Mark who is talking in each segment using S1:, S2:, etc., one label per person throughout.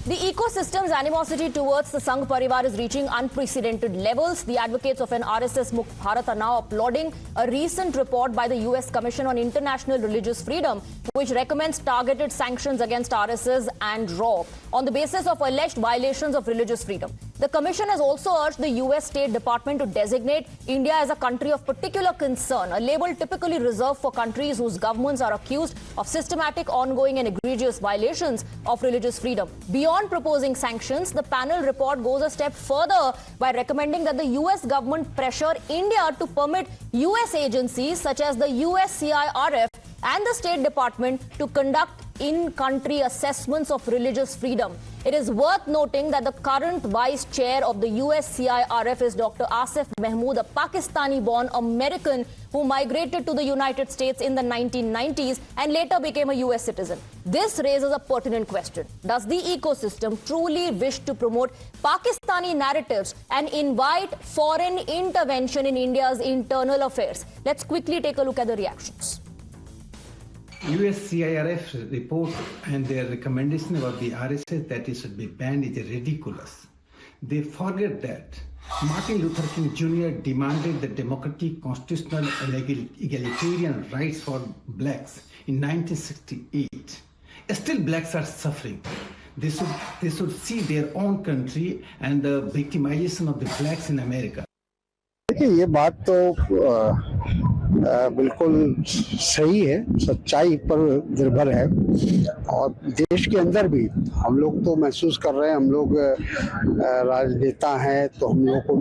S1: The ecosystem's animosity towards the Sangh Parivar is reaching unprecedented levels. The advocates of an RSS Mukt Bharat are now applauding a recent report by the US Commission on International Religious Freedom, which recommends targeted sanctions against RSS and RAW on the basis of alleged violations of religious freedom. The Commission has also urged the US State Department to designate India as a country of particular concern, a label typically reserved for countries whose governments are accused of systematic, ongoing and egregious violations of religious freedom. Beyond proposing sanctions, the panel report goes a step further by recommending that the US government pressure India to permit US agencies such as the USCIRF and the State Department to conduct in-country assessments of religious freedom. It is worth noting that the current vice chair of the USCIRF is Dr. Asif Mahmood, a Pakistani-born American who migrated to the United States in the 1990s and later became a US citizen. This raises a pertinent question. Does the ecosystem truly wish to promote Pakistani narratives and invite foreign intervention in India's internal affairs? Let's quickly take a look at the reactions.
S2: USCIRF report and their recommendation about the RSS that it should be banned is ridiculous. They forget that Martin Luther King Jr. demanded the democratic, constitutional, and egalitarian rights for blacks in 1968. Still, blacks are suffering. They should see their own country and the victimization of the blacks in America.
S3: देखिए ये बात तो बिल्कुल सही है, सच्चाई पर निर्भर है और देश के अंदर भी हम लोग तो महसूस कर रहे हैं, हम लोग राजनेता हैं तो हम लोग को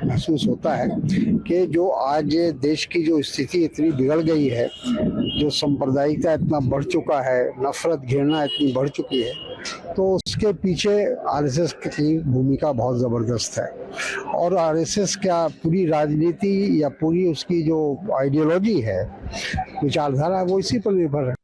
S3: महसूस होता है कि जो आज देश की जो स्थिति इतनी बिगड़ गई है, जो सांप्रदायिकता इतना बढ़ चुका है, नफरत घृणा इतनी बढ़ चुकी है, तो उसके पीछे आरएसएस की भूमिका बहुत ज़बरदस्त है और आरएसएस क्या पूरी राजनीति या पूरी उसकी जो आइडियोलॉजी है, विचारधारा है, वो इसी पर निर्भर है.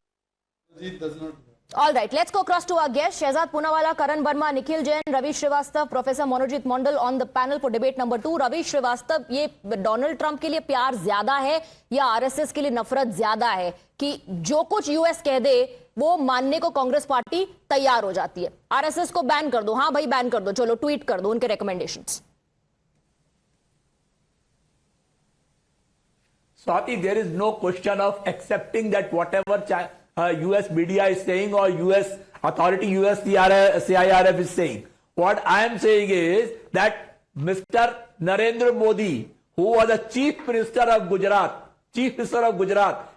S1: All right, let's go across to our guests. Shehzad Poonawala, Karan Verma, Nikhil Jain, Ravi Srivastava, Professor Monojit Mondal on the panel for debate number 2. Ravi Srivastava, ये डोनाल्ड ट्रंप के लिए प्यार ज्यादा है या आरएसएस के लिए नफरत ज्यादा है कि जो कुछ यूएस कह दे वो मानने को कांग्रेस पार्टी तैयार हो जाती है? आरएसएस को बैन कर दो, हाँ भाई बैन कर दो, चलो ट्वीट कर दो उनके recommendations.
S4: Swati, there is no question of accepting that whatever US media is saying or US authority, USCIRF is saying. What I am saying is that Mr. Narendra Modi, who was the Chief Minister of Gujarat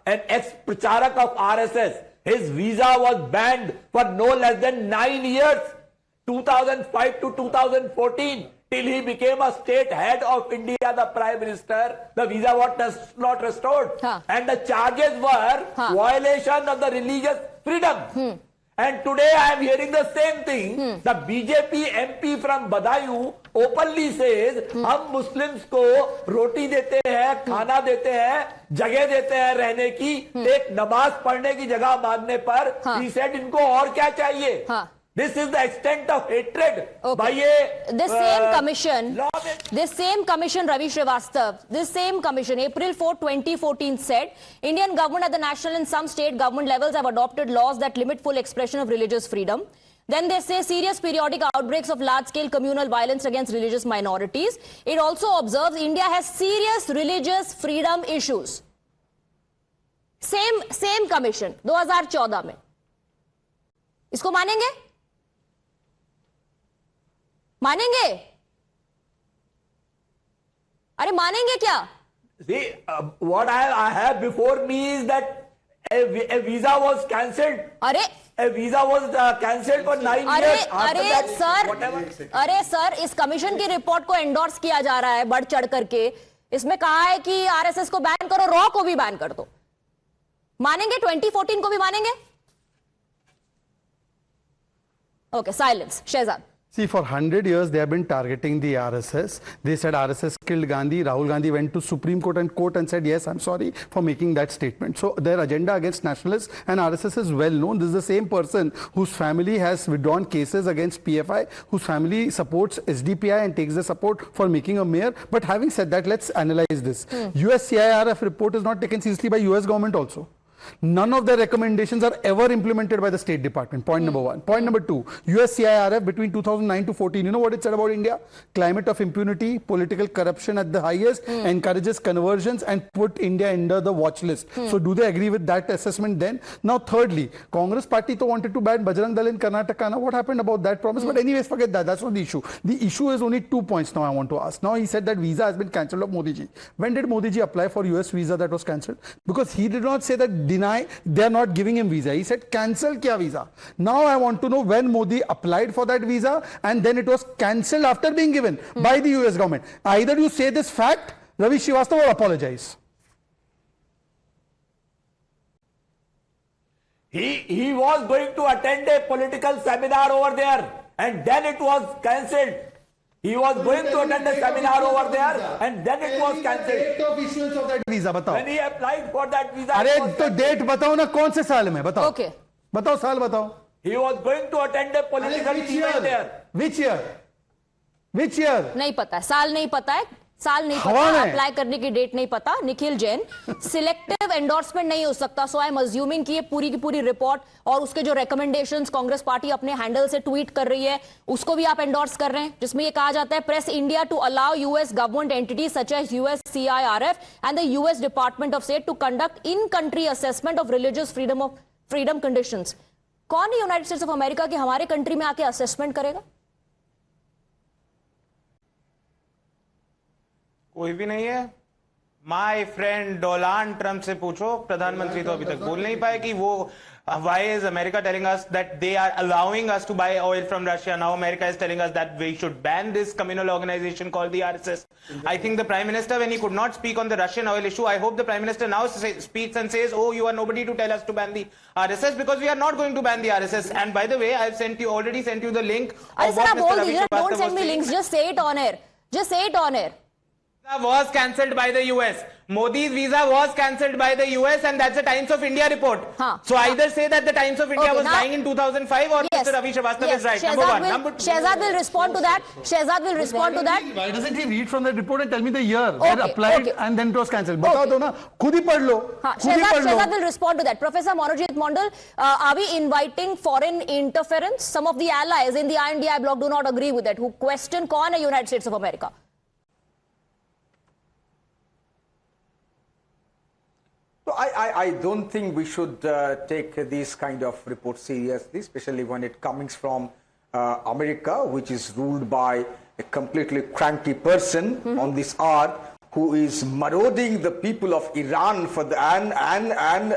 S4: and ex-pracharak of RSS, his visa was banned for no less than 9 years, 2005 to 2014. Till he became a state head of India, the Prime Minister, the visa was not restored. And the charges were violation of the religious freedom. And today I am hearing the same thing. The BJP MP from Badaयूं openly says, हम Muslims को रोटी देते हैं, खाना देते हैं, जगह देते हैं रहने की, एक नमाज पढ़ने की जगह मानने पर, he said इनको और क्या चाहिए? This is the extent of hatred by
S1: this same commission, Ravi Srivastava, this same commission, April 4, 2014 said, Indian government at the national and some state government levels have adopted laws that limit full expression of religious freedom. Then they say serious periodic outbreaks of large-scale communal violence against religious minorities. It also observes India has serious religious freedom issues. Same commission, 2014 में. इसको मानेंगे? मानेंगे? अरे मानेंगे क्या?
S4: See, what I have before me is that a visa was cancelled. A visa was cancelled for 9 years.
S1: अरे sir, इस commission की रिपोर्ट को एंडोर्स किया जा रहा है बढ़ चढ़ करके. इसमें कहा है कि आरएसएस को बैन करो, रॉ को भी बैन कर दो. मानेंगे? 2014 को भी मानेंगे? Okay, silence. Shehzad.
S5: See, for 100 years, they have been targeting the RSS. They said RSS killed Gandhi. Rahul Gandhi went to Supreme Court and said, yes, I'm sorry for making that statement. So their agenda against nationalists and RSS is well known. This is the same person whose family has withdrawn cases against PFI, whose family supports SDPI and takes the support for making a mayor. But having said that, let's analyze this. USCIRF report is not taken seriously by US government also. None of their recommendations are ever implemented by the State Department. Point number one. Point number two, USCIRF between 2009 to 14, you know what it said about India? Climate of impunity, political corruption at the highest, encourages conversions and put India under the watch list. So do they agree with that assessment then? Now thirdly, Congress party to wanted to ban Bajrang Dal in Karnataka. Now what happened about that promise? But anyways, forget that. That's not the issue. The issue is only 2 points now I want to ask. Now he said that visa has been cancelled of Modi ji. When did Modi ji apply for US visa that was cancelled? Because he did not say that deny, they are not giving him visa. He said cancel kya visa. Now I want to know when Modi applied for that visa and then it was cancelled after being given by the US government. Either you say this fact, Ravi Srivastava, or apologize.
S4: He was going to attend a political seminar over there and then it was cancelled. He was going to attend a seminar over there and then it was cancelled.
S5: Date of issuance of that visa, बताओ.
S4: When he applied for that visa,
S5: अरे तो date बताओ ना कौन से साल में बताओ.
S1: Okay.
S5: बताओ साल बताओ.
S4: he was going to attend a political event there.
S5: Which year? Which year?
S1: नहीं पता है, साल नहीं पता है, साल नहीं
S5: हवा
S1: पता,
S5: में।
S1: अप्लाई करने की डेट नहीं पता. निखिल जैन, सिलेक्टिव एंडोर्समेंट नहीं हो सकता. सो आई एम अज्यूमिंग कि ये पूरी की पूरी रिपोर्ट और उसके जो रिकमेंडेशंस कांग्रेस पार्टी अपने हैंडल से ट्वीट कर रही है उसको भी आप एंडोर्स कर रहे हैं, जिसमें ये कहा जाता है press India to allow US government entities such as USCIRF and the US department of state to conduct in country assessment of religious freedom conditions. कौन है यूनाइटेड स्टेट्स ऑफ अमेरिका के हमारे कंट्री में आके असेसमेंट करेगा?
S6: कोई भी नहीं है. माय फ्रेंड डोनाल्ड ट्रंप से पूछो, प्रधानमंत्री तो अभी तक बोल नहीं पाए कि वो why is America telling us that they are allowing us to buy oil from Russia? Now America is telling us that we should ban this communal organization called the RSS. I think the Prime Minister, when he could not speak on the Russian oil issue, I hope the Prime Minister now speaks and says, oh, you are nobody to tell us to ban the RSS, because we are not going to ban the RSS. And by the way, I have already sent you the link of what Mr. Ravi Srivastava
S1: don't send me links, just say it on air. Just say it on air.
S6: Was cancelled by the US. Modi's visa was cancelled by the US, and that's the Times of India report. So either say that the Times of India was lying in 2005 or
S1: yes,
S6: Mr. Ravi Srivastava is right.
S1: Shehzad
S6: Number one.
S1: Will,
S6: Number two.
S1: Shehzad will respond to that. Shehzad will respond to that.
S5: Why doesn't he read from the report and tell me the year where applied and then it was cancelled? बता दो ना, खुद ही पढ़ लो.
S1: Shehzad will respond to that. Professor Monojit Mondal, are we inviting foreign interference? Some of the allies in the INDI bloc do not agree with that, who question कौन है United States of America?
S7: So I don't think we should take these kind of reports seriously, especially when it comes from America, which is ruled by a completely cranky person on this hour, who is marauding the people of Iran for the and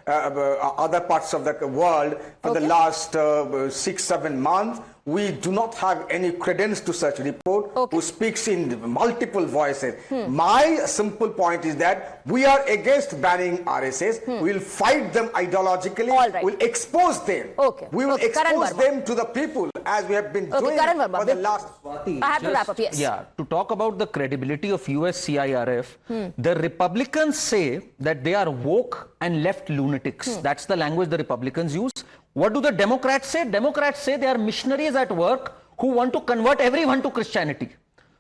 S7: other parts of the world for the last 6-7 months. We do not have any credence to such report who speaks in multiple voices. My simple point is that we are against banning RSS. We will fight them ideologically.
S1: Right.
S7: We will expose them. We will expose them to the people as we have been doing for the last.
S1: I have to wrap up. Yes.
S8: Yeah, to talk about the credibility of USCIRF, the Republicans say that they are woke and left lunatics. That's the language the Republicans use. What do the Democrats say? Democrats say they are missionaries at work who want to convert everyone to Christianity.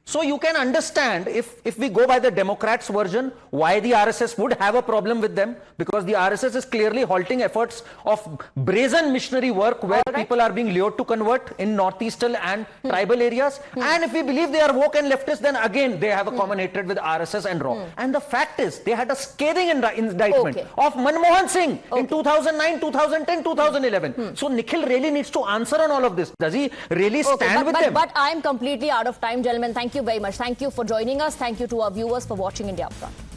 S8: So you can understand, if we go by the Democrats' version, why the RSS would have a problem with them, because the RSS is clearly halting efforts of brazen missionary work where people are being lured to convert in northeastern and tribal areas. And if we believe they are woke and leftist, then again they have a common hatred with RSS and RAW. And the fact is, they had a scathing indictment of Manmohan Singh in 2009, 2010, 2011. So Nikhil really needs to answer on all of this. Does he really stand with them?
S1: But I am completely out of time, gentlemen. Thank you very much. Thank you for joining us. Thank you to our viewers for watching India Upfront.